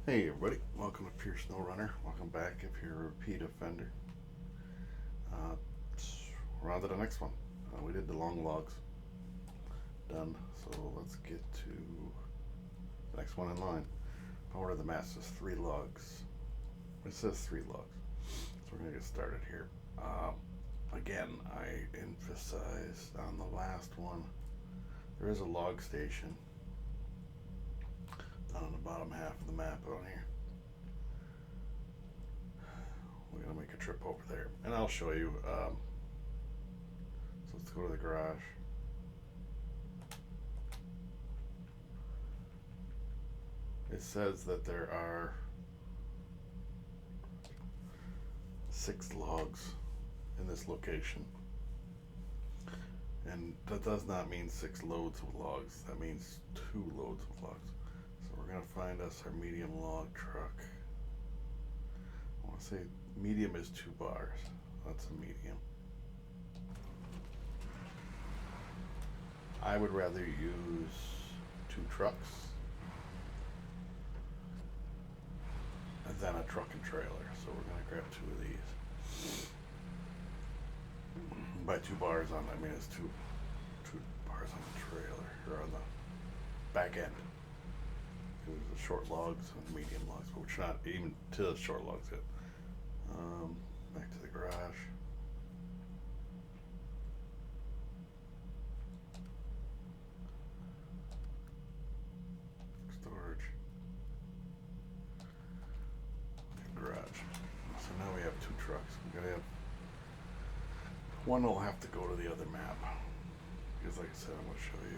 Hey everybody, welcome up here, Snowrunner. Welcome back if you're a repeat offender. Uh, we're on to the next one. We did the long logs. Done. So let's get to the next one in line. Power of the mast is 3 logs. It says 3 logs. So we're going to get started here. Again, I emphasized on the last one, there is a log station down on the bottom half of the map on here. We're gonna make a trip over there, and I'll show you. So let's go to the garage. It says that there are 6 logs in this location, and that does not mean 6 loads of logs. That means 2 loads of logs. So we're gonna find us our medium log truck. I want to say medium is 2 bars. That's a medium. I would rather use 2 trucks than a truck and trailer. So we're gonna grab 2 of these. By 2 bars on, I mean it's two bars on the trailer or on the back end. There's the short logs and medium logs, but we're not even to the short logs yet. Back to the garage. Storage. And garage. So now we have 2 trucks. We're gonna have one will have to go to the other map. Because like I said, I'm gonna show you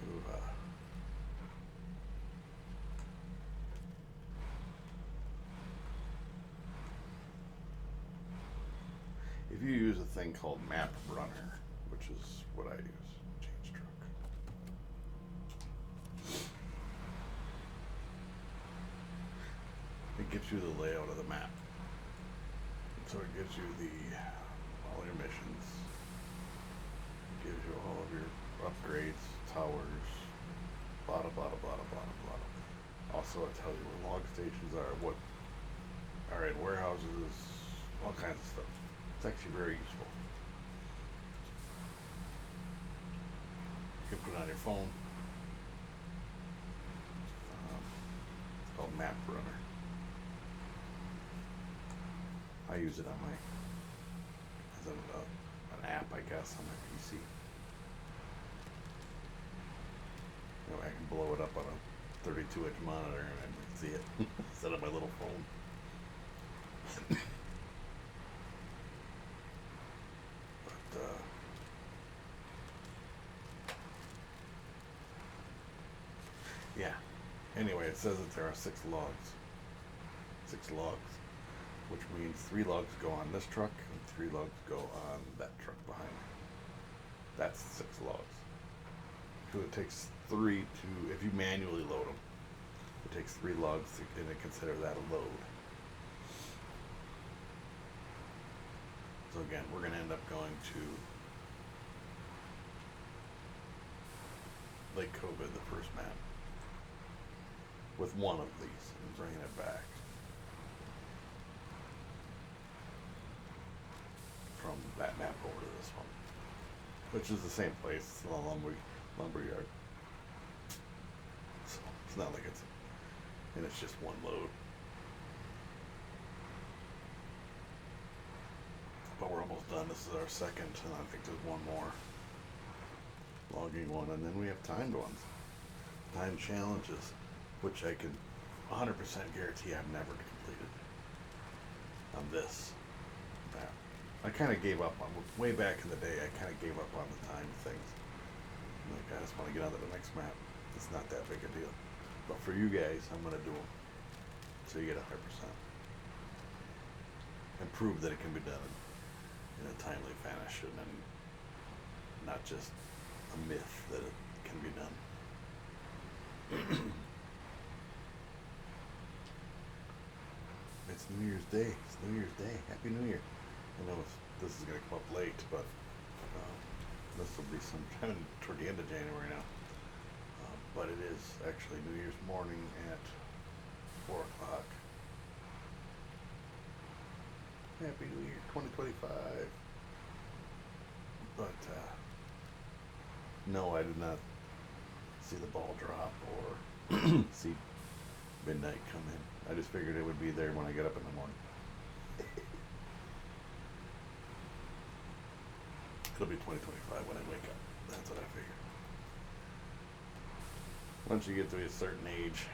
if you use a thing called Map Runner, which is what I use, change truck. It gives you the layout of the map. So it gives you all your missions. It gives you all of your upgrades, towers, blah blah blah blah blah blah. Also, it tells you where log stations are, what are in warehouses, all kinds of stuff. It's actually very useful. You can put it on your phone. It's called Map Runner. I use it on as an app, I guess, on my PC. You know, I can blow it up on a 32-inch monitor and I can see it instead of my little phone. Yeah. Anyway, it says that there are 6 logs. 6 logs. Which means 3 logs go on this truck and 3 logs go on that truck behind me. That's 6 logs. Because it takes 3 to, if you manually load them, it takes 3 logs to consider that a load. So again, we're going to end up going to Lake COVID, the first map, with one of these and bringing it back from that map over to this one, which is the same place. It's the lumber yard. So it's not like it's just one load. But we're almost done. This is our second, and I think there's one more logging one, and then we have timed ones, timed challenges, which I can 100% guarantee I've never completed on this map. I kind of gave up on, way back in the day, I kind of gave up on the time things. Like, I just want to get on to the next map. It's not that big a deal. But for you guys, I'm going to do them. So you get 100%. And prove that it can be done in a timely fashion and not just a myth that it can be done. It's New Year's Day. It's New Year's Day. Happy New Year. I know this is going to come up late, but this will be sometime toward the end of January now. But it is actually New Year's morning at 4 o'clock. Happy New Year 2025. But no, I did not see the ball drop or see midnight come in. I just figured it would be there when I get up in the morning. It'll be 2025 when I wake up. That's what I figured. Once you get to a certain age,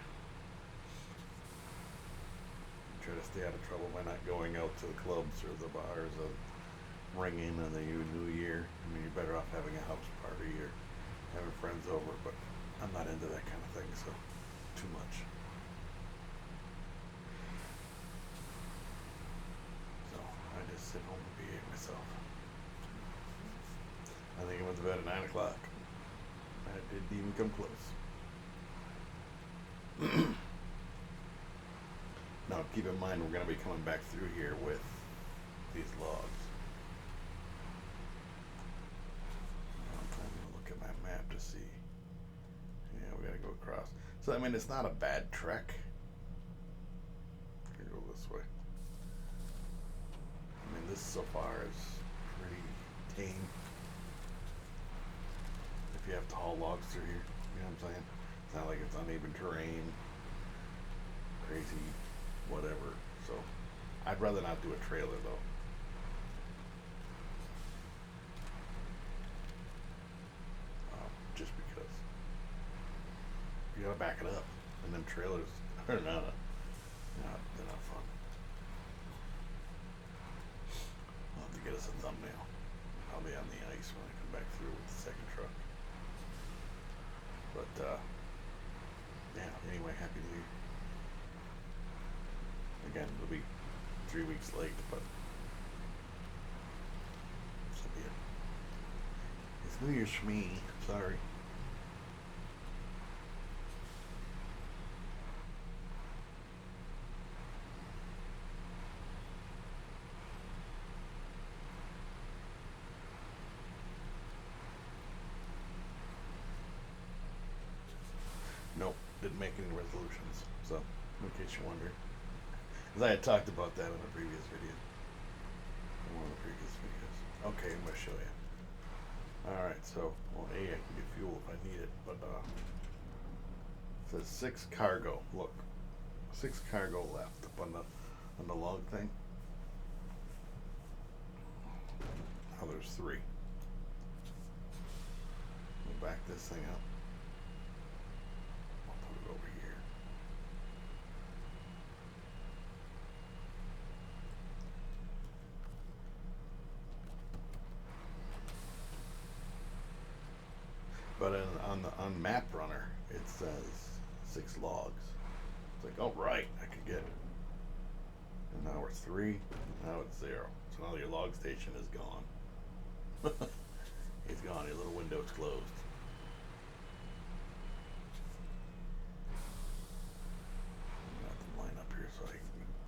you try to stay out of trouble by not going out to the clubs or the bars of ringing in the new year. I mean, you're better off having a house party or having friends over, but I'm not into that kind of thing, so too much. So I just sit home and behave myself. I think I went to bed at 9 o'clock. I didn't even come close. Now, keep in mind, we're going to be coming back through here with these logs. I'm trying to look at my map to see. Yeah, we got to go across. So, I mean, it's not a bad trek. Here, go this way. I mean, this so far is pretty tame. If you have to haul logs through here, you know what I'm saying? It's not like it's uneven terrain, crazy, whatever. So, I'd rather not do a trailer though. Just because you gotta back it up, and them trailers are they're not fun. I'll have to get us a thumbnail. I'll be on the ice when I come back through with the second truck. But yeah, anyway, Happy New Year. Again, it'll be 3 weeks late, but this'll be it. It's New Year's for me. Sorry. Nope, didn't make any resolutions. So, in case you wonder. Because I had talked about that in a previous video. In one of the previous videos. Okay, I'm going to show you. Alright, so, well, A, I can get fuel if I need it, but, it says 6 cargo. Look, 6 cargo left up on the log thing. Now there's 3. We'll back this thing up. I'll put it over here. But on Map Runner, it says 6 logs. It's like, oh right, I could get it. And now we're 3. Now it's 0. So now your log station is gone. It's gone. Your little window's closed. I'm gonna have to line up here so I can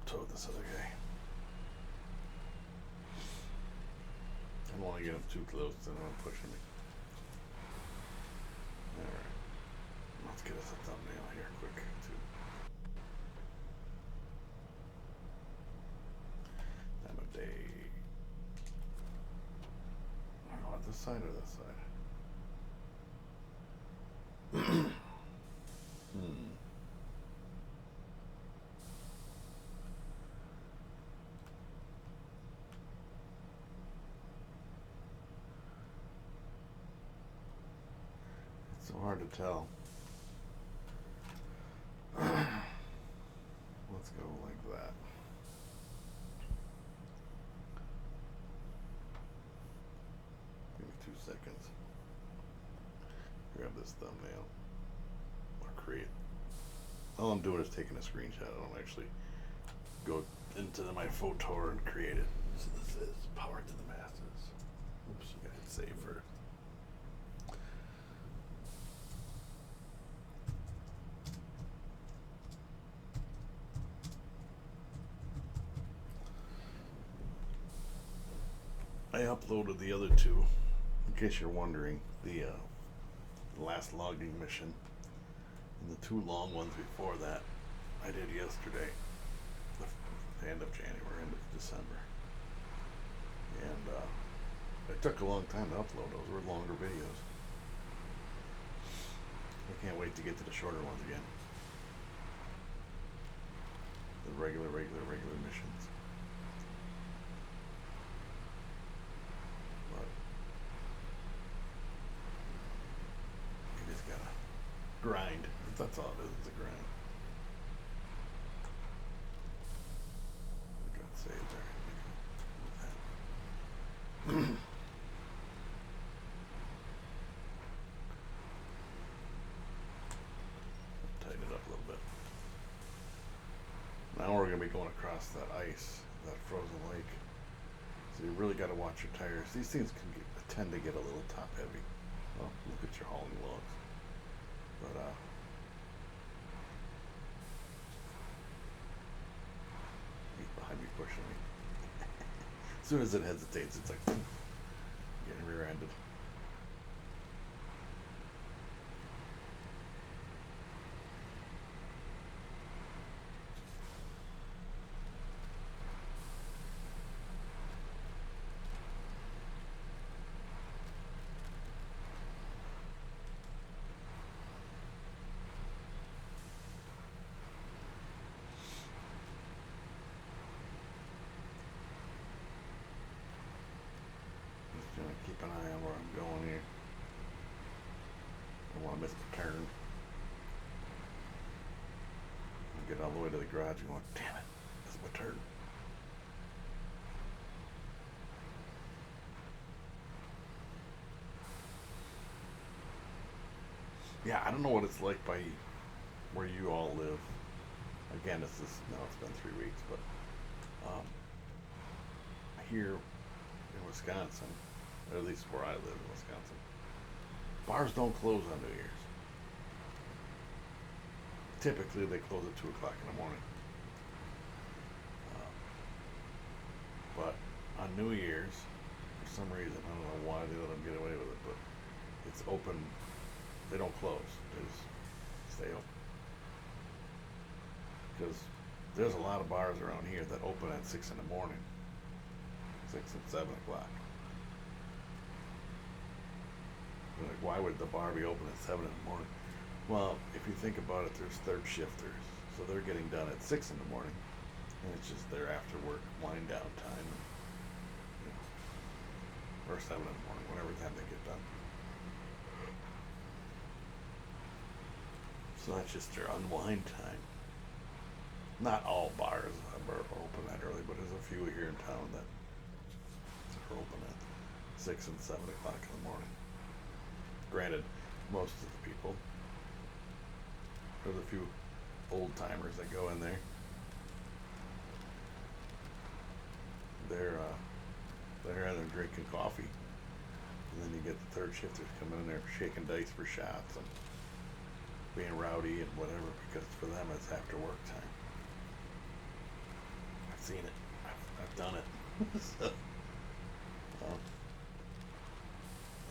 tow this other guy. I don't want to get him too close. I don't want to push him. Alright, let's get us a thumbnail here quick too. Time of day. I don't know, on this side or this side? It's so hard to tell. Let's go like that. Give me 2 seconds. Grab this thumbnail or create. All I'm doing is taking a screenshot. I don't actually go into my photo and create it. So this is power to the masses. Oops, I gotta hit save first. I uploaded the other 2, in case you're wondering, the last logging mission, and the 2 long ones before that I did yesterday, the end of January, end of December. and it took a long time to upload. Those were longer videos. I can't wait to get to the shorter ones again. The regular missions. But you just gotta grind. That's all it is, it's a grind. I got saved there. Tighten it up a little bit. Now we're going to be going across that ice, that frozen lake. So you really got to watch your tires. These things tend to get a little top heavy. Well, look at your hauling logs. But he's behind me pushing me. As soon as it hesitates, it's like getting rear-ended. Keep an eye on where I'm going here. I don't want to miss the turn. I'll get all the way to the garage and going, damn it, this is my turn. Yeah, I don't know what it's like by where you all live. Again, it's been 3 weeks, but here in Wisconsin, or at least where I live in Wisconsin, bars don't close on New Year's. Typically, they close at 2 o'clock in the morning. But on New Year's, for some reason, I don't know why they let them get away with it, but it's open. They don't close. They just stay open. Because there's a lot of bars around here that open at 6 in the morning. 6 and 7 o'clock. Like, why would the bar be open at 7 in the morning? Well, if you think about it, there's third shifters, so they're getting done at 6 in the morning, and it's just their after work wind down time, or 7 in the morning, whatever time they get done. So that's just their unwind time. Not all bars are open that early, but there's a few here in town that are open at 6 and 7 o'clock in the morning. Granted, most of the people, there's a few old timers that go in there. They're either drinking coffee, and then you get the third shifters coming in there shaking dice for shots and being rowdy and whatever, because for them it's after work time. I've seen it. I've done it. So,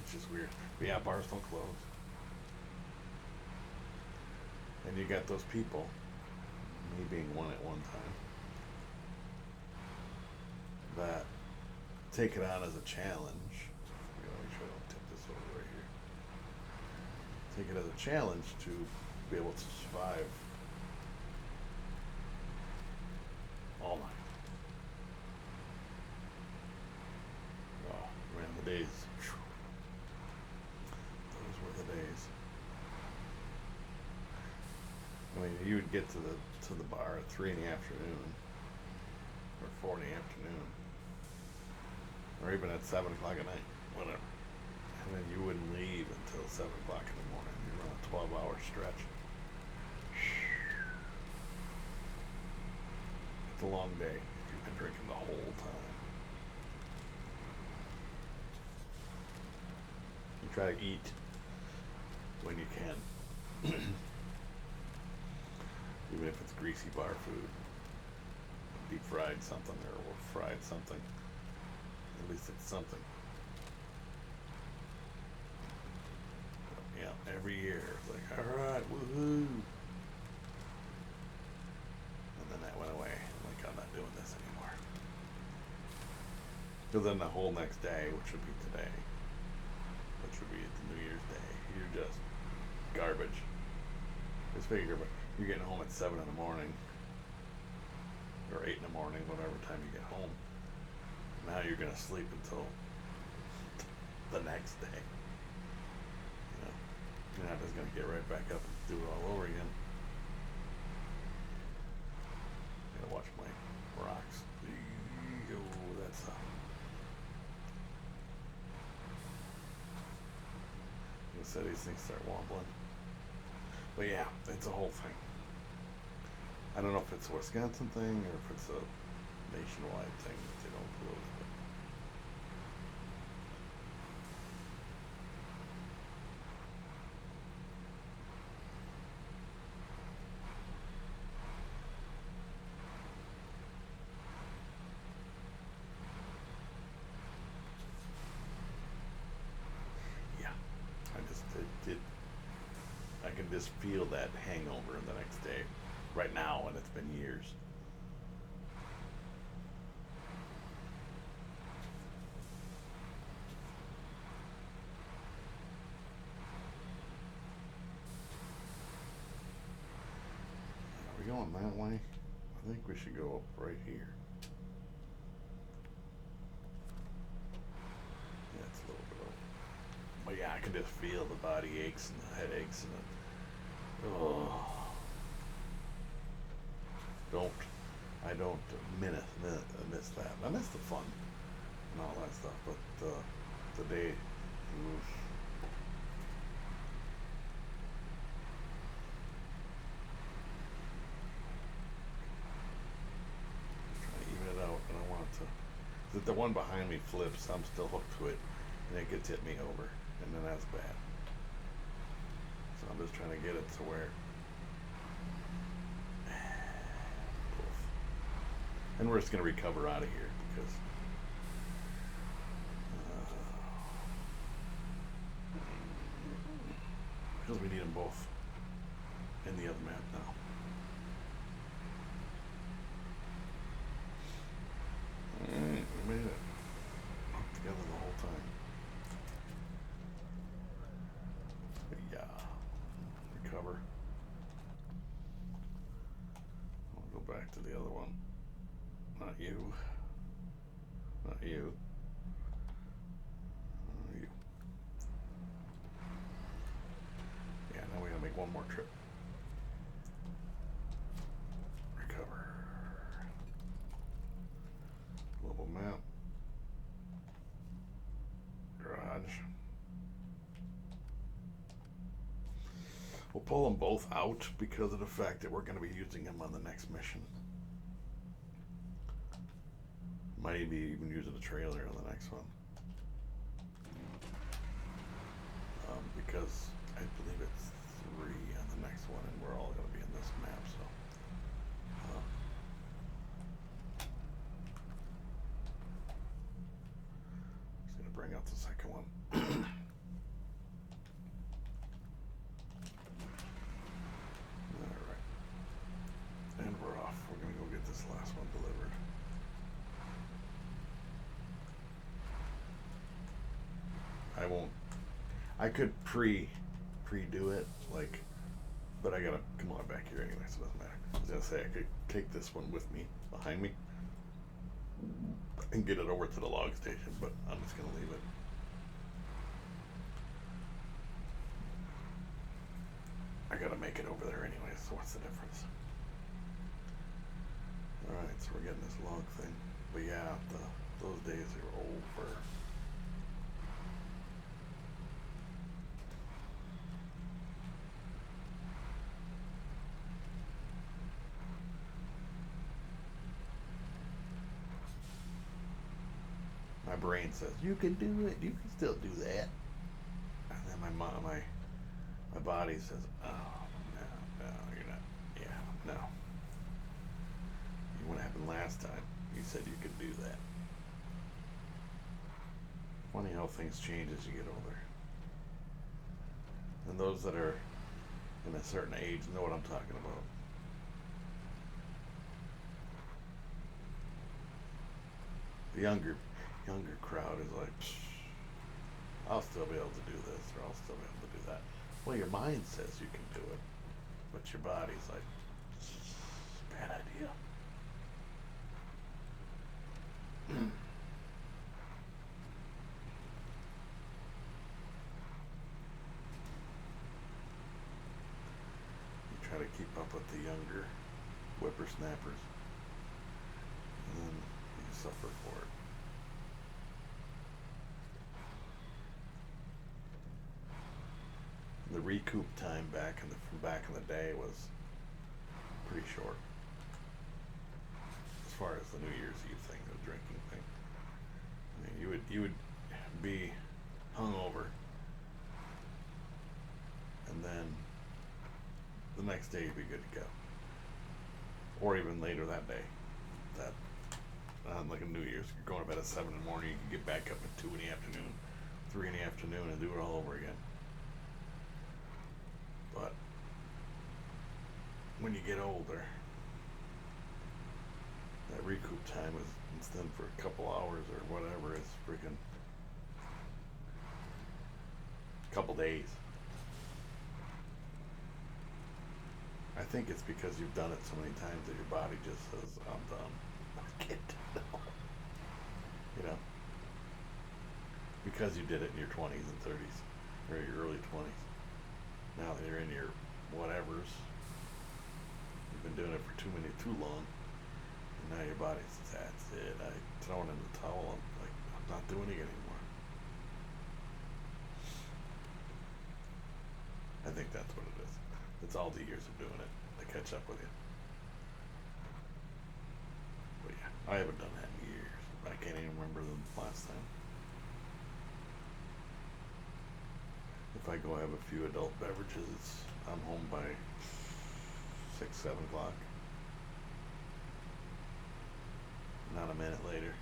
it's just weird. But yeah, bars don't close. And you got those people, me being one at one time, that take it on as a challenge. Make sure I don't tip this over right here. Take it as a challenge to be able to survive all night. Oh man, the days. Those were the days. I mean, you would get to the bar at 3 in the afternoon, or 4 in the afternoon, or even at 7 o'clock at night, whatever. And then you wouldn't leave until 7 o'clock in the morning. You run a 12-hour stretch. It's a long day if you've been drinking the whole time. You try to eat when you can. Even if it's greasy bar food, deep fried something or fried something, at least it's something. But yeah, every year it's like, all right, woohoo. And then that went away. I'm like, I'm not doing this anymore. Because then the whole next day, which would be today, which would be the New Year's Day, you're just garbage. Just figure, but you're getting home at 7 in the morning, or 8 in the morning, whatever time you get home. Now you're gonna sleep until the next day. You know, you're not just gonna get right back up and do it all over again. Gotta watch my rocks. Oh, that's you said these things start wobbling. But yeah, it's a whole thing. I don't know if it's a Wisconsin thing or if it's a nationwide thing that they don't close. But yeah, I can just feel that hangover the next day, right now, and it's been years. Are we going that way? I think we should go up right here. Yeah, it's a little bit over. But yeah, I can just feel the body aches and the headaches and the, oh. I don't miss that. I miss the fun and all that stuff, but the day, oof. Trying to even it out, and I want it to. That the one behind me flips, I'm still hooked to it, and it gets hit me over, and then that's bad. So I'm just trying to get it to where. And we're just going to recover out of here because we need them both in the other map now. Alright, we made it. Up together the whole time. But yeah. Recover. I'll go back to the other one. Not you. Not you. You. Yeah, now we gotta make one more trip. Recover. Global map. Garage. We'll pull them both out because of the fact that we're going to be using them on the next mission. Might be even using the trailer on the next one. Because I believe it's 3 on the next one, and we're all going to be in this map, so. Just going to bring out the second one. Alright. And we're off. We're going to go get this last one delivered. I could pre-do it, like, but I gotta come on back here anyway, so it doesn't matter. I was gonna say I could take this one with me, behind me, and get it over to the log station, but I'm just gonna leave it. I gotta make it over there anyway, so what's the difference? Alright, so we're getting this log thing. But yeah, those days are over. My brain says, you can do it, you can still do that. And then my body says, oh, no, you're not, yeah, no. What happened last time, you said you could do that. Funny how things change as you get older. And those that are in a certain age know what I'm talking about. The younger crowd is like, psh, I'll still be able to do this, or I'll still be able to do that. Well, your mind says you can do it, but your body's like, bad idea. You try to keep up with the younger whippersnappers, and then you suffer for it. The recoup time from back in the day was pretty short, as far as the New Year's Eve thing, the drinking thing. I mean, you would be hungover, and then the next day you'd be good to go, or even later that day. That on like a New Year's, you're going to bed at 7 in the morning, you can get back up at 2 in the afternoon, 3 in the afternoon, and do it all over again. But when you get older, that recoup time is, instead for a couple hours or whatever, it's freaking couple days. I think it's because you've done it so many times that your body just says, I'm done. I can't do it no. You know? Because you did it in your 20s and 30s, or your early 20s. Now that you're in your whatevers, you've been doing it for too long, and now your body says, that's it, I throw it in the towel, I'm not doing it anymore. I think that's what it is. It's all the years of doing it that catch up with you. But yeah, I haven't done that in years. I can't even remember the last time. If I go have a few adult beverages, I'm home by 6, 7 o'clock. Not a minute later.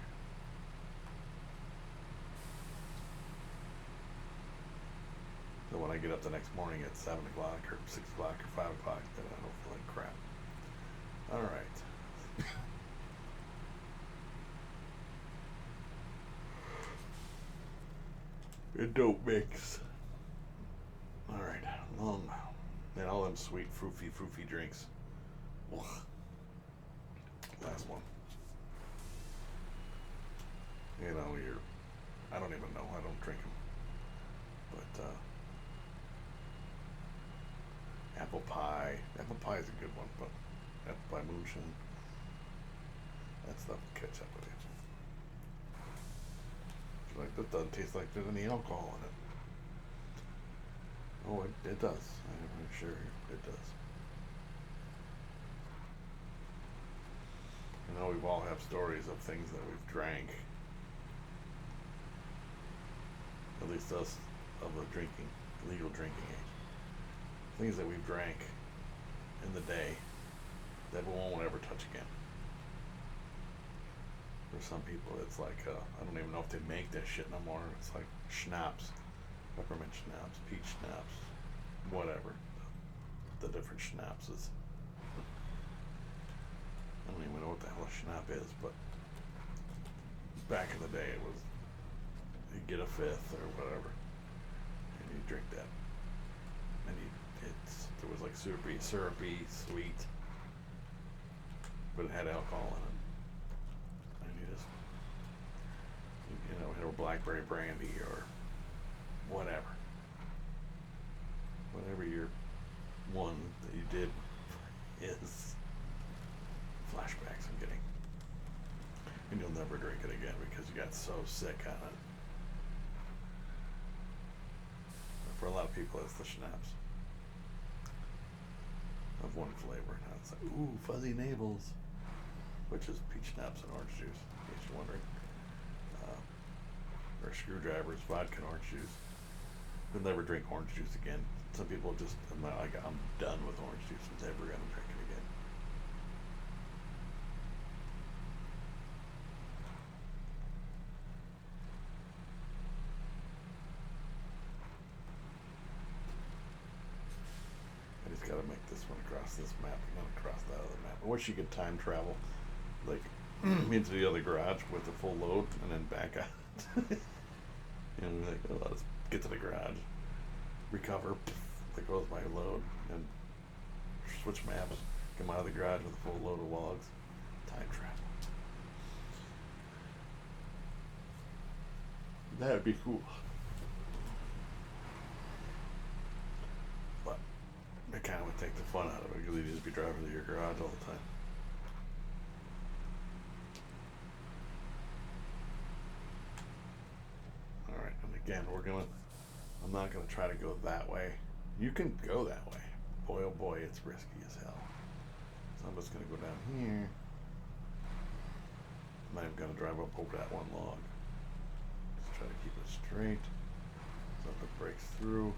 So when I get up the next morning at 7 o'clock or 6 o'clock or 5 o'clock, then I don't feel like crap. Alright. It don't mix. Alright, long. And all them sweet, froofy drinks. Ugh. Last one. You know, I don't even know, I don't drink them. But, apple pie is a good one, but apple pie moonshine, that stuff will catch up with you. Like, that doesn't taste like there's any alcohol in it. Oh, it does. I'm sure it does. I know we've all have stories of things that we've drank. At least us of the legal drinking age. Things that we've drank in the day that we won't ever touch again. For some people, it's like, I don't even know if they make that shit no more. It's like schnapps. Peppermint schnapps, peach schnapps, whatever. The different schnapses. I don't even know what the hell a schnapp is, but back in the day it was, you get a fifth or whatever, and you drink that. And it was like syrupy, sweet, but it had alcohol in it. And you just, you know, hit a blackberry brandy or whatever your one that you did is flashbacks I'm getting, and you'll never drink it again because you got so sick on it. For a lot of people, it's the schnapps of one flavor. Now it's like, ooh, fuzzy navels, which is peach schnapps and orange juice, in case you're wondering. Or screwdrivers, vodka and orange juice. You'll never drink orange juice again. Some people just, I'm done with orange juice. I'm never going to drink it again. I just got to make this one across this map and then across that other map. I wish you could time travel. Like, into the other garage with the full load and then back out. And we're like, oh, let's get to the garage, recover, there goes my load, and switch maps, come out of the garage with a full load of logs. Time travel. That'd be cool. But it kind of would take the fun out of it because you'd just be driving to your garage all the time. Alright, and again, I'm not gonna try to go that way. You can go that way. Boy, oh boy, it's risky as hell. So I'm just gonna go down here. I'm not even gonna drive up over that one log. Just try to keep it straight. So if it breaks through.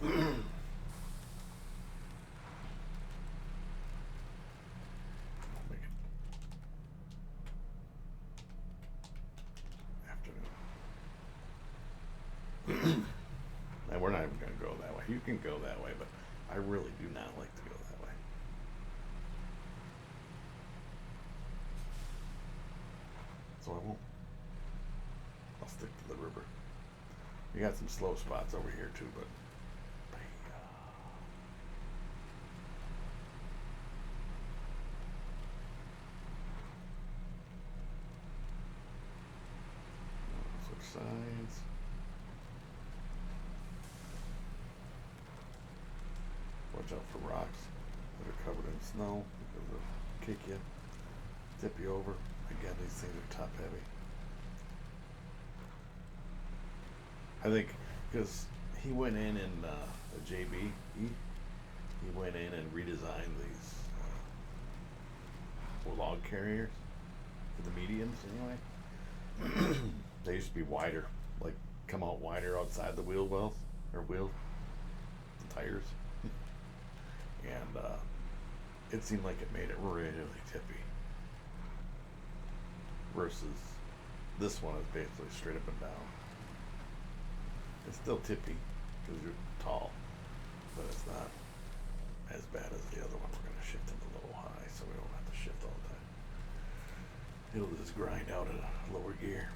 Make it afternoon. And we're not even gonna go that way. You can go that way, but I really do not like to go that way. So I won't. I'll stick to the river. You got some slow spots over here too, but switch sides. Watch out for rocks that are covered in snow because they'll kick you, tip you over. Again, these things are top heavy. I think because he went in the JB, he went in and redesigned these log carriers for the mediums anyway. They used to be wider, like come out wider outside the wheel wells or the tires. And it seemed like it made it really tippy. Versus this one is basically straight up and down. It's still tippy because you're tall, but it's not as bad as the other one. We're going to shift it a little high so we don't have to shift all the time. It'll just grind out at a lower gear.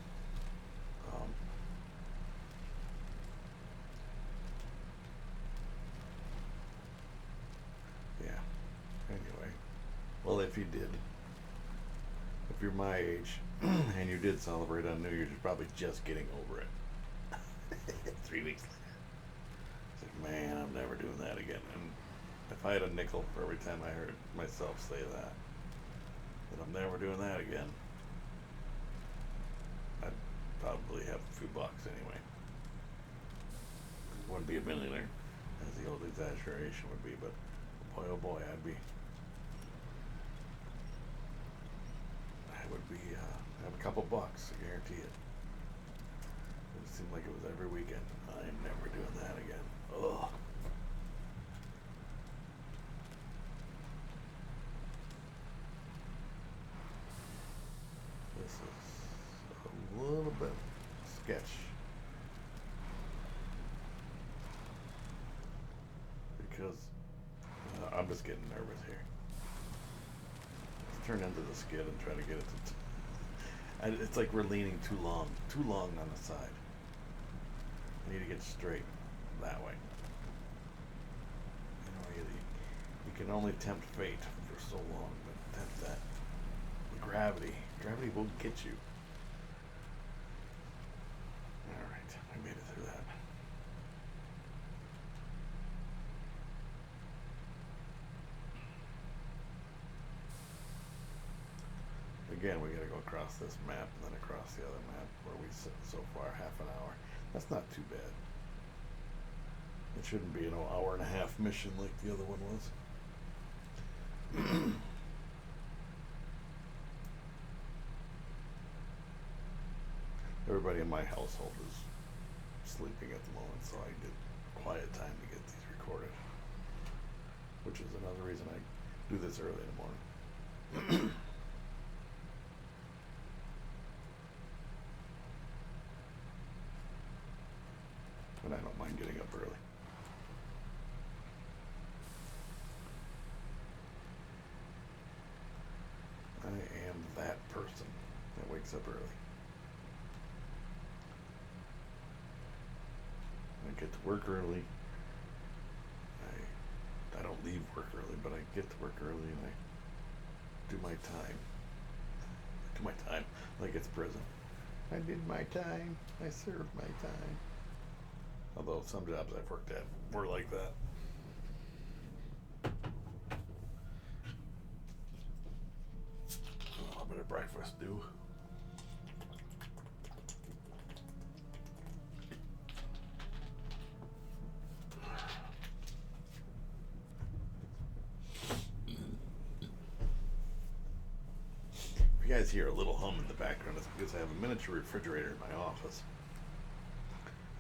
Yeah. Anyway, well, if you're my age and you did celebrate on New Year's, you're probably just getting over it. 3 weeks later. It's like, man, I'm never doing that again. And if I had a nickel for every time I heard myself say that I'm never doing that again, I'd probably have a few bucks anyway. Wouldn't be a millionaire, as the old exaggeration would be, but boy, oh boy, I would have a couple bucks, I guarantee it. It seemed like it was every weekend. I'm never doing that again. Ugh. This is a little bit sketch. Because I'm just getting nervous here. Let's turn into the skid and try to get it to it's like we're leaning too long on the side. I need to get straight that way. You can only tempt fate for so long, but tempt that. Gravity will get you. Alright, I made it through that. Again, we gotta go across this map and then across the other map where we sit so far, half an hour. That's not too bad. It shouldn't be an hour and a half mission like the other one was. Everybody in my household is sleeping at the moment, so I get quiet time to get these recorded. Which is another reason I do this early in the morning. But I don't mind getting up early. wakes up early. I get to work early. I don't leave work early, but I get to work early and I do my time. I do my time like it's prison. I did my time. I served my time. Although some jobs I've worked at were like that. A little bit of breakfast due. If you guys hear a little hum in the background, it's because I have a miniature refrigerator in my office.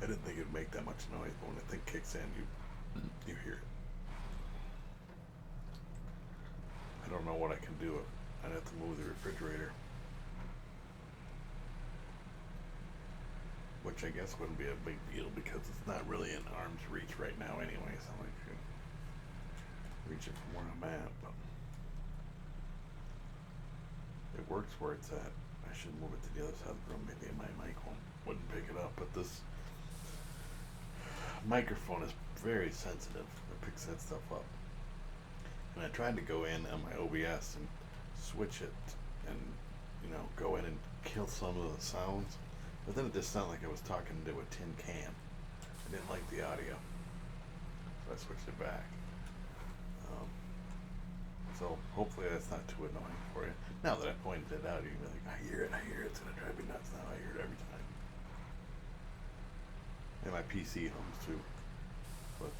I didn't think it'd make that much noise, but when the thing kicks in, you hear it. I don't know what I can do. I'd have to move the refrigerator, which I guess wouldn't be a big deal because it's not really in arm's reach right now anyway, so I could reach it from where I'm at, but it works where it's at. I should move it to the other side of the room. Maybe my mic wouldn't pick it up, but this microphone is very sensitive. It picks that stuff up. And I tried to go in on my OBS and switch it and, go in and kill some of the sounds. But then it just sounded like I was talking to a tin can. I didn't like the audio. So I switched it back. So hopefully that's not too annoying for you. Now that I pointed it out, you're like, I hear it, it's going to drive me nuts now. I hear it every time. And my PC hums too. But,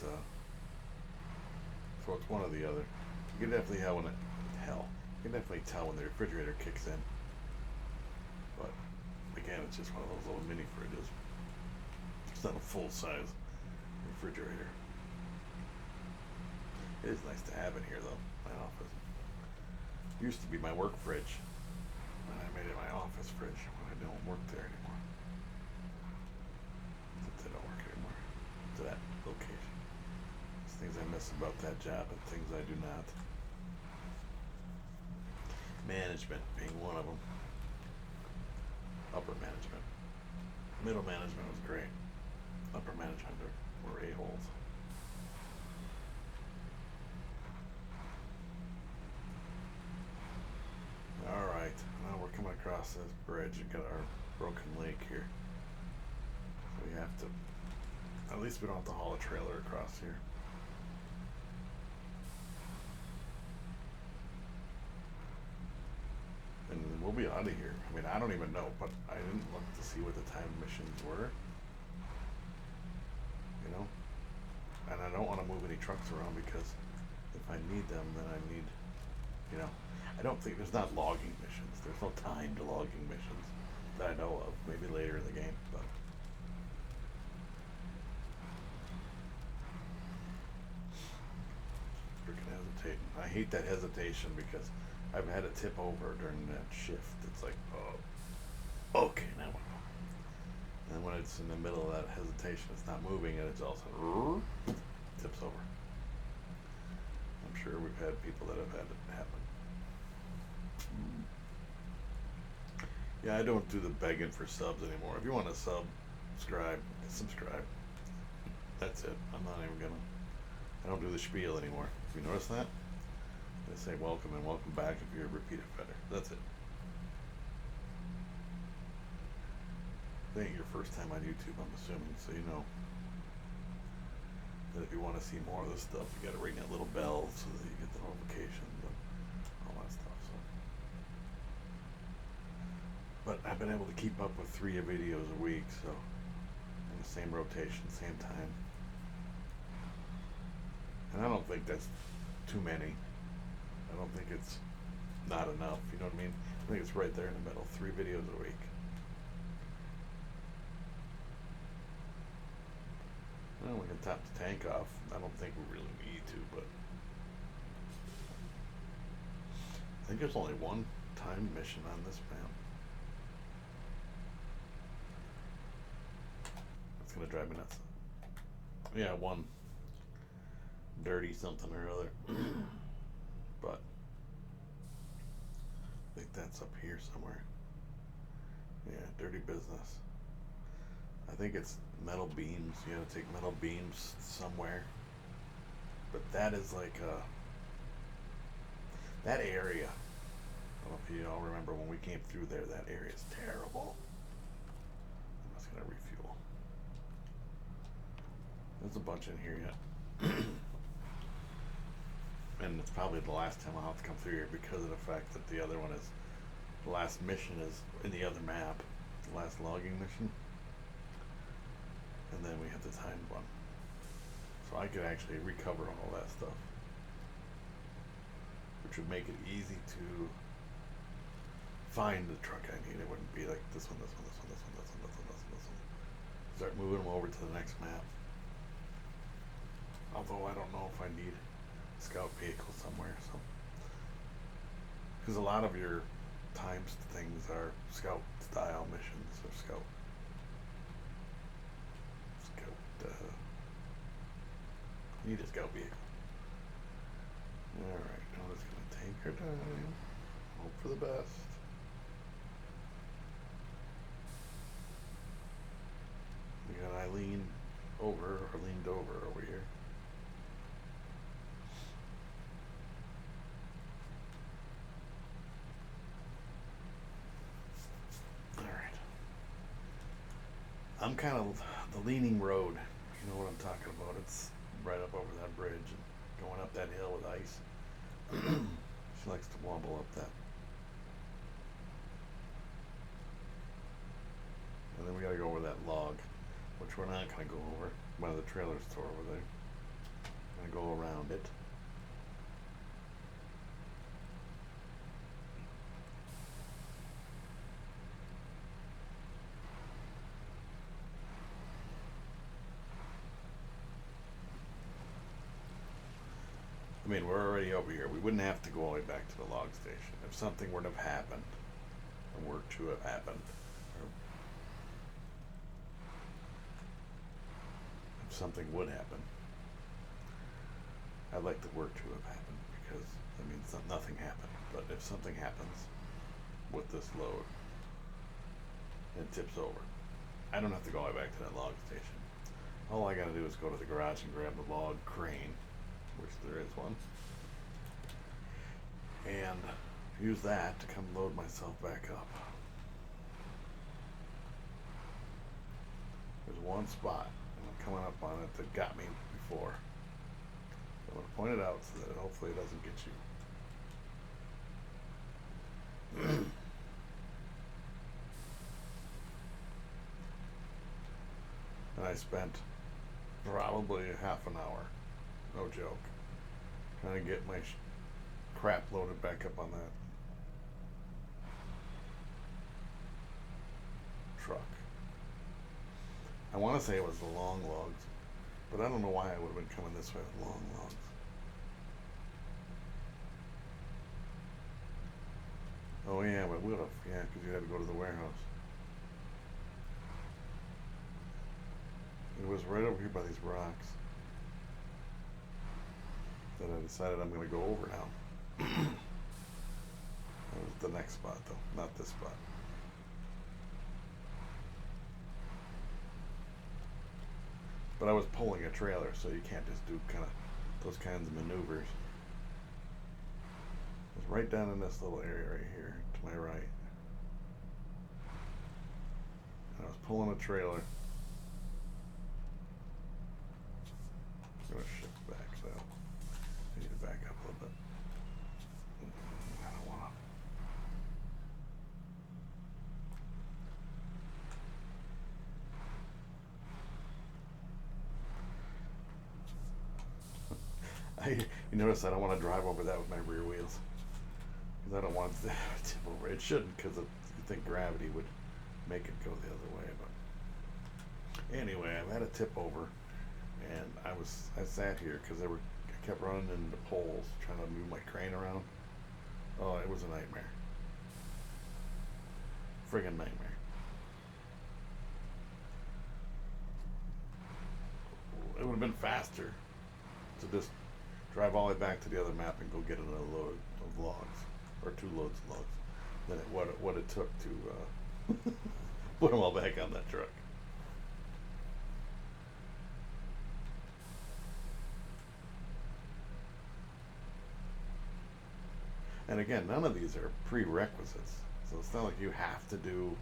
so it's one or the other. You can definitely tell when the refrigerator kicks in. But, again, it's just one of those little mini fridges. It's not a full-size refrigerator. It is nice to have in here, though, my office. It used to be my work fridge, and I made it my office fridge when I don't work there anymore. Since I don't work anymore. To that location. There's things I miss about that job and things I do not. Management being one of them. Upper management. Middle management was great. Upper management were a-holes. Alright, now we're coming across this bridge and got our broken lake here. So we have to, at least we don't have to haul a trailer across here. And we'll be out of here. I mean, I don't even know, but I didn't look to see what the time missions were. And I don't want to move any trucks around because if I need them, then I need, I don't think, there's not logging missions. There's no timed logging missions that I know of. Maybe later in the game, but. Freaking hesitating. I hate that hesitation because I've had to tip over during that shift. It's like, oh, okay, now we go. And when it's in the middle of that hesitation, it's not moving and it's also tips over. I'm sure we've had people that have had it happen. Yeah, I don't do the begging for subs anymore. If you want to subscribe. That's it. I'm not even gonna. I don't do the spiel anymore. You notice that? I say welcome and welcome back if you're a repeat offender. That's it. It ain't your first time on YouTube, I'm assuming, so you know that if you want to see more of this stuff, you gotta ring that little bell so that you get the notifications and all that stuff. So, but I've been able to keep up with 3 videos a week, so in the same rotation, same time. And I don't think that's too many. I don't think it's not enough, you know what I mean? I think it's right there in the middle, 3 videos a week. Well, we can top the tank off. I don't think we really need to, but I think there's only one timed mission on this map. It's gonna drive me nuts. Yeah, one dirty something or other. But I think that's up here somewhere. Yeah, dirty business. I think it's metal beams. You gotta take metal beams somewhere. But that is like that area. I don't know if you all remember when we came through there. That area is terrible. I'm just gonna refuel. There's a bunch in here yet. And it's probably the last time I'll have to come through here because of the fact that the other one is, the last mission is in the other map, the last logging mission. And then we have the timed one. So I could actually recover all that stuff, which would make it easy to find the truck I need. It wouldn't be like this one, this one, this one, this one, this one, this one, this one, this one. Start moving them over to the next map. Although I don't know if I need a scout vehicle somewhere, so. Because a lot of your times things are scout style missions or scout need a scout vehicle. Alright, now it's gonna take her time. Hope for the best. We got Eileen leaned over here. Alright. I'm kind of the leaning road. You know what I'm talking about. It's right up over that bridge and going up that hill with ice. She likes to wobble up that. And then we gotta go over that log, which we're not gonna go over by the trailer store over there. Gonna go around it. I mean, we're already over here. We wouldn't have to go all the way back to the log station. If something were to have happened, or were to have happened, or if something would happen, I'd like the work to have happened because, I mean, nothing happened. But if something happens with this load and it tips over, I don't have to go all the way back to that log station. All I gotta do is go to the garage and grab the log crane, which there is one, and use that to come load myself back up. There's one spot, and I'm coming up on it, that got me before. I'm going to point it out so that hopefully it doesn't get you. And I spent probably half an hour, no joke, trying to get my crap loaded back up on that truck. I want to say it was the long logs, but I don't know why I would have been coming this way with long logs. Oh yeah, but would have, yeah, because you had to go to the warehouse. It was right over here by these rocks that I decided I'm going to go over now. That was the next spot though, not this spot. But I was pulling a trailer, so you can't just do kind of those kinds of maneuvers. It was right down in this little area right here to my right. And I was pulling a trailer. I'm going to shift back, so I need to back up a little bit. I don't want to. You notice I don't want to drive over that with my rear wheels, because I don't want it to tip over. It shouldn't, because you think gravity would make it go the other way. But anyway, I've had a tip over, and I sat here because I kept running into poles trying to move my crane around. Oh, it was a nightmare. Friggin' nightmare. It would have been faster to just drive all the way back to the other map and go get another load of logs, or 2 loads of logs, than what it took to Put them all back on that truck. And again, none of these are prerequisites. So it's not like you have to do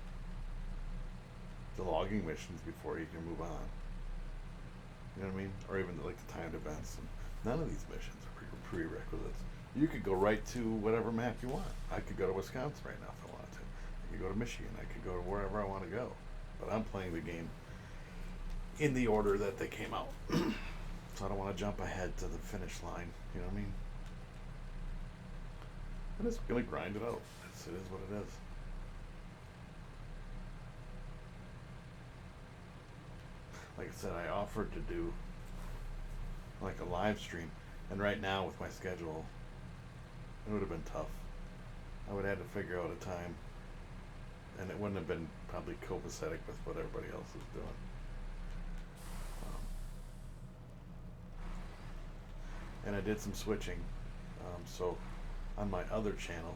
the logging missions before you can move on. You know what I mean? Or even like the timed events. And none of these missions are prerequisites. You could go right to whatever map you want. I could go to Wisconsin right now if I wanted to. I could go to Michigan. I could go to wherever I want to go. But I'm playing the game in the order that they came out. So I don't want to jump ahead to the finish line. You know what I mean? I'm just gonna grind it out. It is what it is. Like I said, I offered to do like a live stream, and right now with my schedule, it would have been tough. I would have had to figure out a time, and it wouldn't have been probably copacetic with what everybody else is doing. And I did some switching, so on my other channel,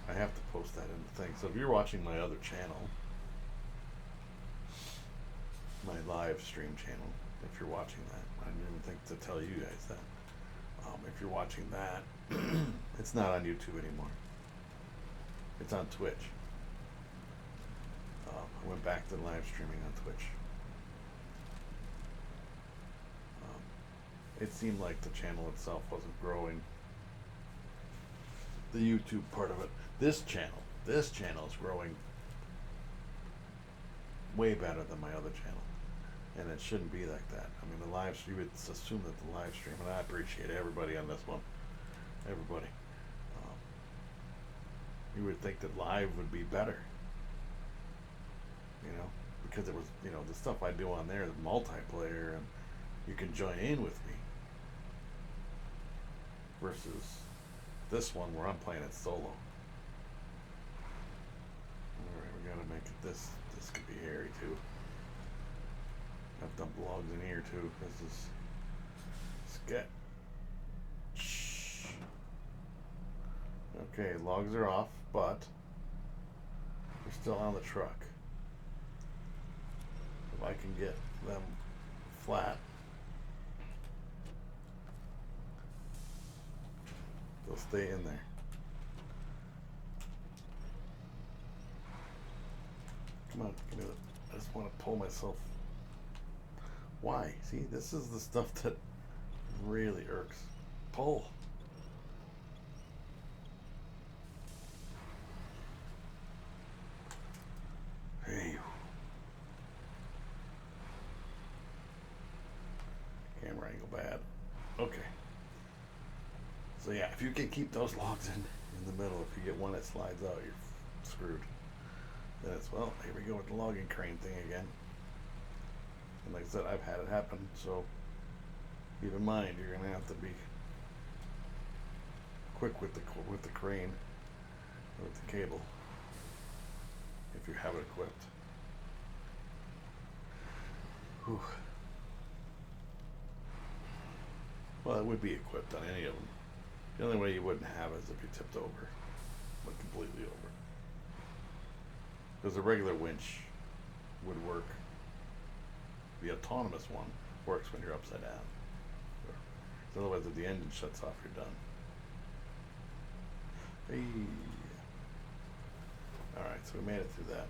I have to post that in the thing. So if you're watching my other channel, my live stream channel, if you're watching that, I didn't even think to tell you guys that. If you're watching that, it's not on YouTube anymore. It's on Twitch. I went back to live streaming on Twitch. It seemed like the channel itself wasn't growing. The YouTube part of it. This channel is growing way better than my other channel. And it shouldn't be like that. I mean, you would assume that the live stream, and I appreciate everybody on this one. Everybody. You would think that live would be better. You know, because it was, the stuff I do on there, the multiplayer, and you can join in with me. Versus this one where I'm playing it solo. Alright, we gotta make it this could be hairy too. I've dumped logs in here too. This is sketch. Okay, logs are off, but they're still on the truck. If I can get them flat, they'll stay in there. Come on, give me that. I just want to pull myself. Why? See, this is the stuff that really irks. Pull. Hey. Camera angle bad. Okay. So yeah, if you can keep those logs in the middle, if you get one that slides out, you're screwed. Then it's, well, here we go with the logging crane thing again. And like I said, I've had it happen, so keep in mind you're gonna have to be quick with the crane, or with the cable, if you have it equipped. Whew. Well, it would be equipped on any of them. The only way you wouldn't have is if you tipped over, like completely over. Because a regular winch would work. The autonomous one works when you're upside down. So otherwise, if the engine shuts off, you're done. Hey. Alright, so we made it through that.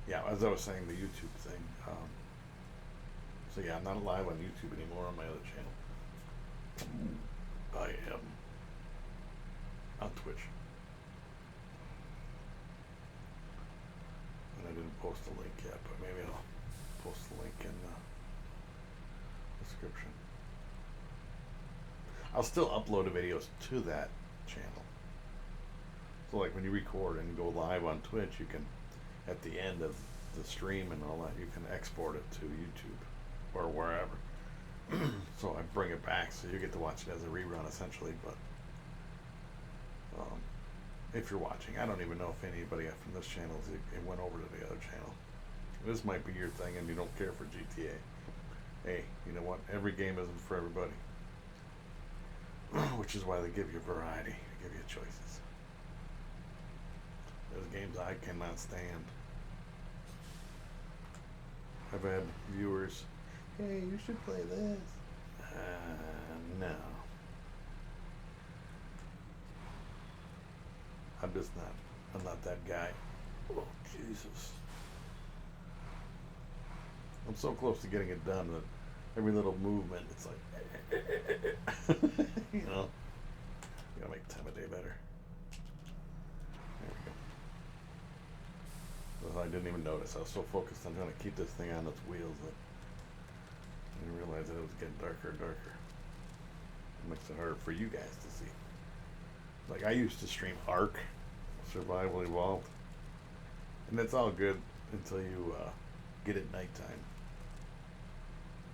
Yeah, as I was saying, the YouTube thing. So yeah, I'm not live on YouTube anymore on my other channel. I am on Twitch. And I didn't post a link yet, but maybe I'll post the link in the description. I'll still upload the videos to that channel. So like when you record and go live on Twitch, you can, at the end of the stream and all that, you can export it to YouTube or wherever. So I bring it back so you get to watch it as a rerun essentially, but if you're watching. I don't even know if anybody from this channel it went over to the other channel. This might be your thing and you don't care for GTA. Hey, you know what? Every game isn't for everybody. Which is why they give you variety. They give you choices. There's games I cannot stand. I've had viewers, hey, you should play this. No. I'm just not. I'm not that guy. Oh, Jesus. I'm so close to getting it done that every little movement, it's like, you know, you gotta make time of day better. There we go. Well, I didn't even notice. I was so focused on trying to keep this thing on its wheels that I didn't realize that it was getting darker and darker. It makes it harder for you guys to see. Like I used to stream Ark, Survival Evolved, and that's all good until you get at nighttime.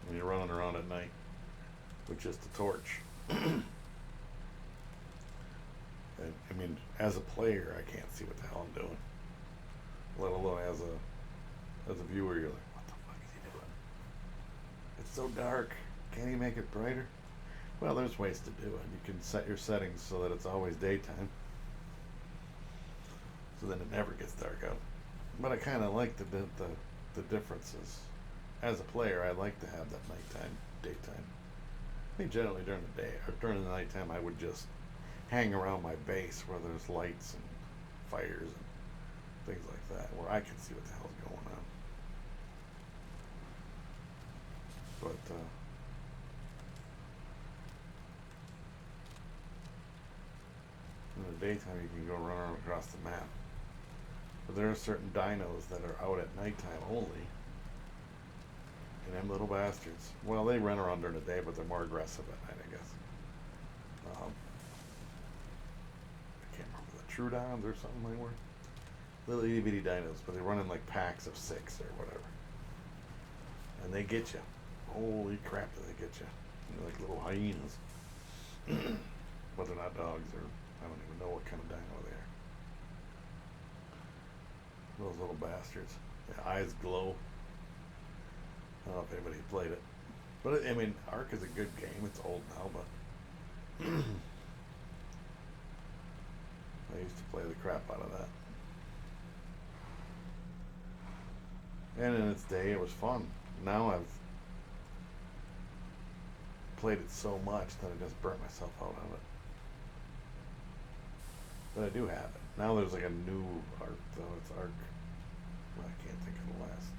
When you're running around at night with just a torch. And, I mean, as a player, I can't see what the hell I'm doing. Let alone as a viewer, you're like, what the fuck is he doing? It's so dark. Can't he make it brighter? Well, there's ways to do it. You can set your settings so that it's always daytime. So then it never gets dark out. But I kind of like the differences. As a player, I like to have that nighttime, daytime. I think generally during the day, or during the nighttime, I would just hang around my base where there's lights and fires and things like that, where I can see what the hell's going on. But, in the daytime, you can go run across the map. But there are certain dinos that are out at nighttime only. And them little bastards. Well, they run around during the day, but they're more aggressive at night, I guess. I can't remember the Trudons or something they were. Little itty bitty dinos, but they run in like packs of 6 or whatever. And they get you. Holy crap, do they get you? They're like little hyenas. But they're not dogs, or I don't even know what kind of dino they are. Those little bastards. Their eyes glow. I don't know if anybody played it. But, I mean, Ark is a good game. It's old now, but I used to play the crap out of that. And in its day, it was fun. Now I've played it so much that I just burnt myself out of it. But I do have it. Now there's like a new Ark, though. It's Ark. Well, I can't think of the last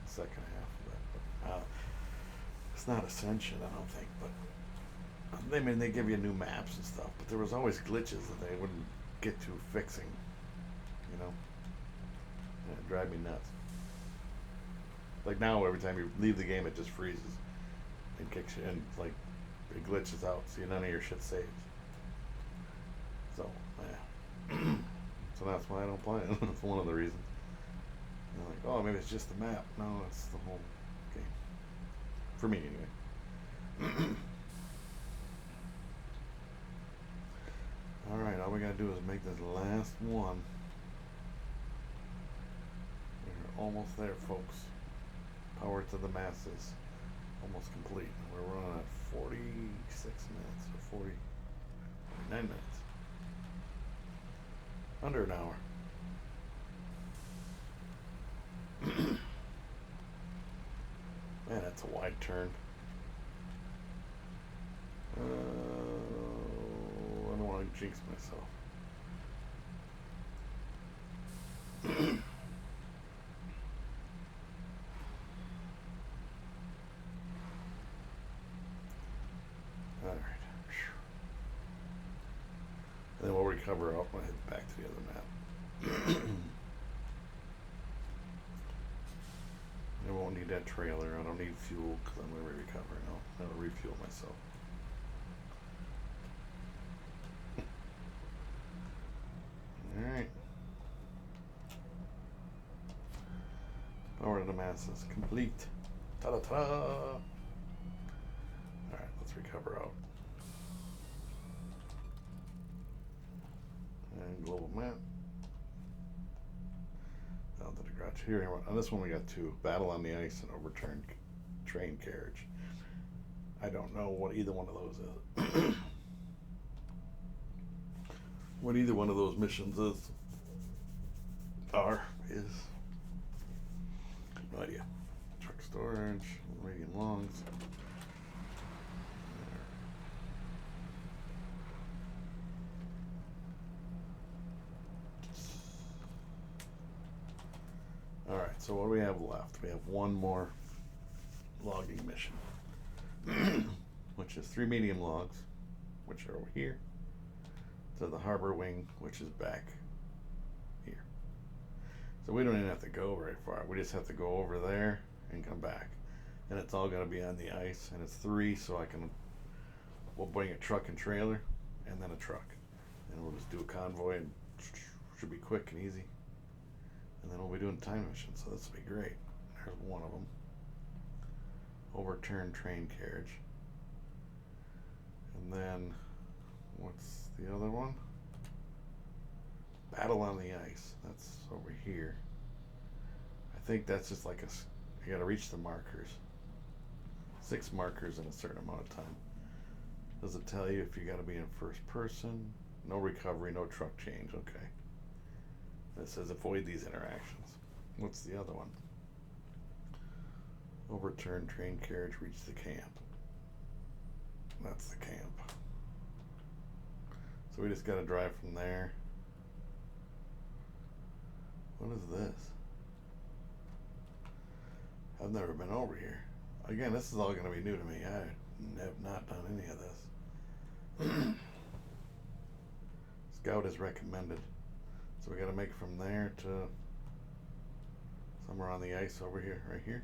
second half. It's not Ascension, I don't think, but I mean, they give you new maps and stuff, but there was always glitches that they wouldn't get to fixing, you know? And it drive me nuts. Like now, every time you leave the game, it just freezes and kicks you, and like it glitches out, so none of your shit saves. So, yeah. So that's why I don't play it. That's one of the reasons. You're like, oh, maybe it's just the map. No, it's the whole game. For me, anyway. Alright, all we gotta do is make this last one. We're almost there, folks. Power to the masses. Almost complete. We're running at 46 minutes, or 49 minutes. Under an hour. Man, that's a wide turn. I don't want to jinx myself. Alright. And then we'll recover out when I head back to the other map. I won't need that trailer. I don't need fuel because I'm going to be recovering. I'll refuel myself. Alright. Power to the masses. Complete. Ta-da-ta! Alright, let's recover out. And glow global map. Down to the garage. Here, on this one we got two. Battle on the ice and overturned train carriage. I don't know what either one of those is. What either one of those missions is. No idea. Truck storage, medium longs. Alright, so what do we have left? We have one more logging mission. Which is 3 medium logs, which are over here, to the harbor wing, which is back here. So we don't even have to go very far. We just have to go over there and come back. And it's all going to be on the ice. And it's 3, so we'll bring a truck and trailer, and then a truck. And we'll just do a convoy, and should be quick and easy. And then we'll be doing time missions, so this will be great. There's one of them. Overturned train carriage. And then, what's the other one? Battle on the ice. That's over here. I think that's just like you gotta reach the markers. 6 markers in a certain amount of time. Does it tell you if you gotta be in first person? No recovery, no truck change. Okay. It says avoid these interactions. What's the other one? Overturned train carriage, reach the camp. That's the camp. So we just gotta drive from there. What is this? I've never been over here. Again, this is all gonna be new to me. I have not done any of this. Scout is recommended. So we gotta make from there to somewhere on the ice over here, right here.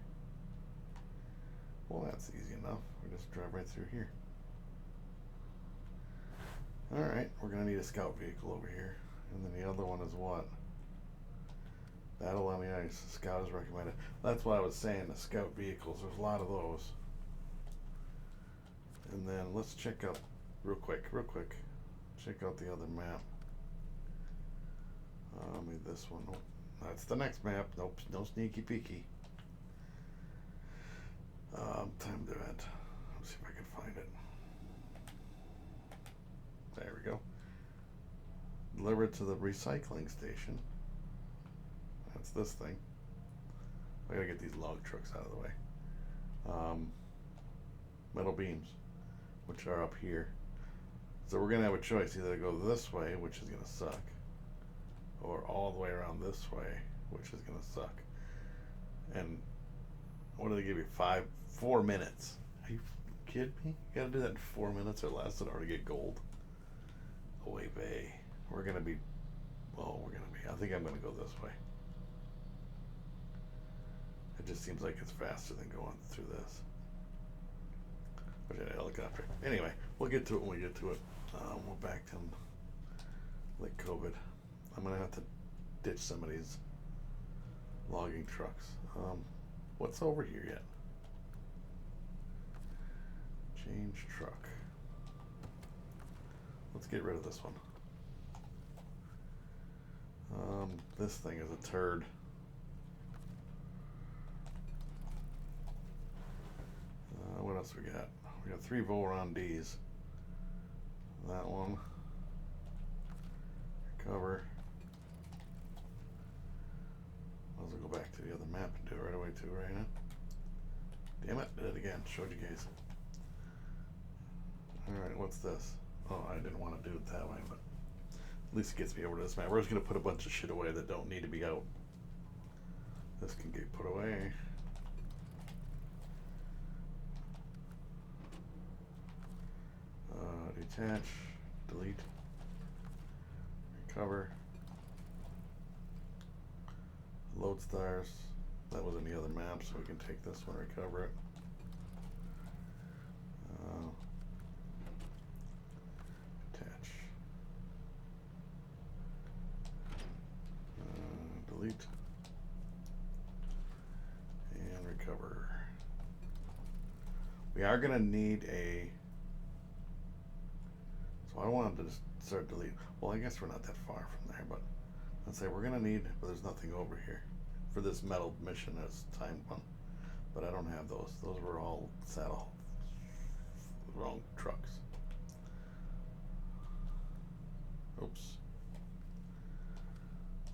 Well, that's easy enough. We just drive right through here. Alright, we're gonna need a scout vehicle over here. And then the other one is what? Battle on the ice. Scout is recommended. That's why I was saying the scout vehicles. There's a lot of those. And then let's check out real quick. Check out the other map. Maybe this one. Nope. That's the next map. Nope, no sneaky peeky. Time to event. Let's see if I can find it. There we go. Deliver it to the recycling station. That's this thing. I gotta get these log trucks out of the way. Metal beams, which are up here. So we're gonna have a choice, either to go this way, which is gonna suck, or all the way around this way, which is gonna suck. And what do they give you? 4 minutes. Are you kidding me? You gotta do that in 4 minutes or less in order to get gold. Away bay. I think I'm gonna go this way. It just seems like it's faster than going through this. Which is a helicopter. Anyway, we'll get to it when we get to it. We're back to like COVID. I'm gonna have to ditch some of these logging trucks. What's over here yet? Change truck. Let's get rid of this one. This thing is a turd. What else we got? We got 3 Voron Ds. That one. Recover. I'll also go back to the other map and do it right away too, right now. Damn it, did it again. Showed you guys. Alright, what's this? Oh, I didn't want to do it that way, but at least it gets me over to this map. We're just going to put a bunch of shit away that don't need to be out. This can get put away. Detach, delete, recover, load stars. That was in the other map, so we can take this one, recover it. Attach. Delete. And recover. We are going to need a... So So I wanted to just start delete. Well, I guess we're not that far from there, but let's say we're gonna need, but there's nothing over here for this metal mission as time one. But I don't have those. Those were all saddle wrong trucks. Oops.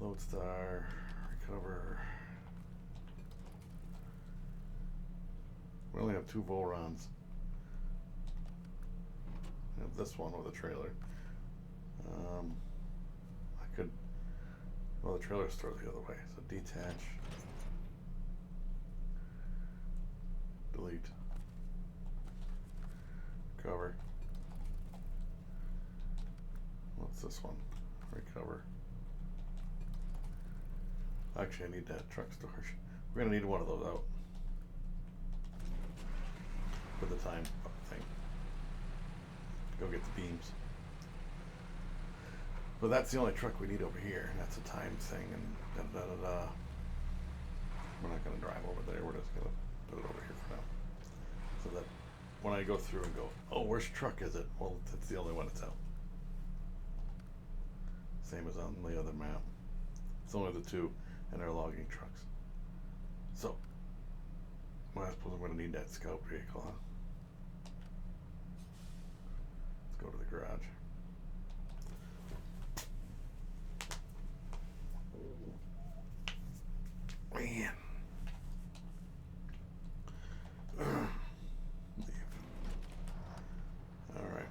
Lodestar, recover. We only have 2 Volrons. I have this one with a trailer. I could, well, the trailer stored the other way. So detach, delete, cover. What's this one? Recover. Actually, I need that truck storage. We're gonna need one of those out for the time thing. Go get the beams. But that's the only truck we need over here, and that's a time thing, and da da da da. We're not gonna drive over there. We're just gonna put it over here for now, so that when I go through and go, oh, where's truck is it? Well, it's the only one that's out. Same as on the other map. It's only the 2, and they're logging trucks. So, well, I suppose I'm going to need that scout vehicle, huh? Let's go to the garage. Man. Leave. Alright.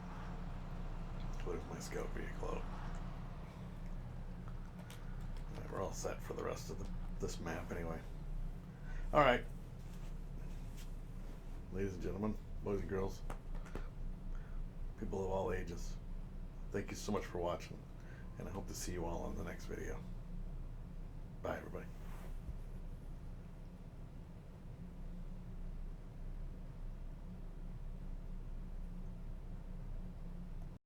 There's my scout vehicle out. We're all set for the rest of this map anyway. Alright. Ladies and gentlemen, boys and girls, people of all ages, thank you so much for watching, and I hope to see you all on the next video. Bye, everybody.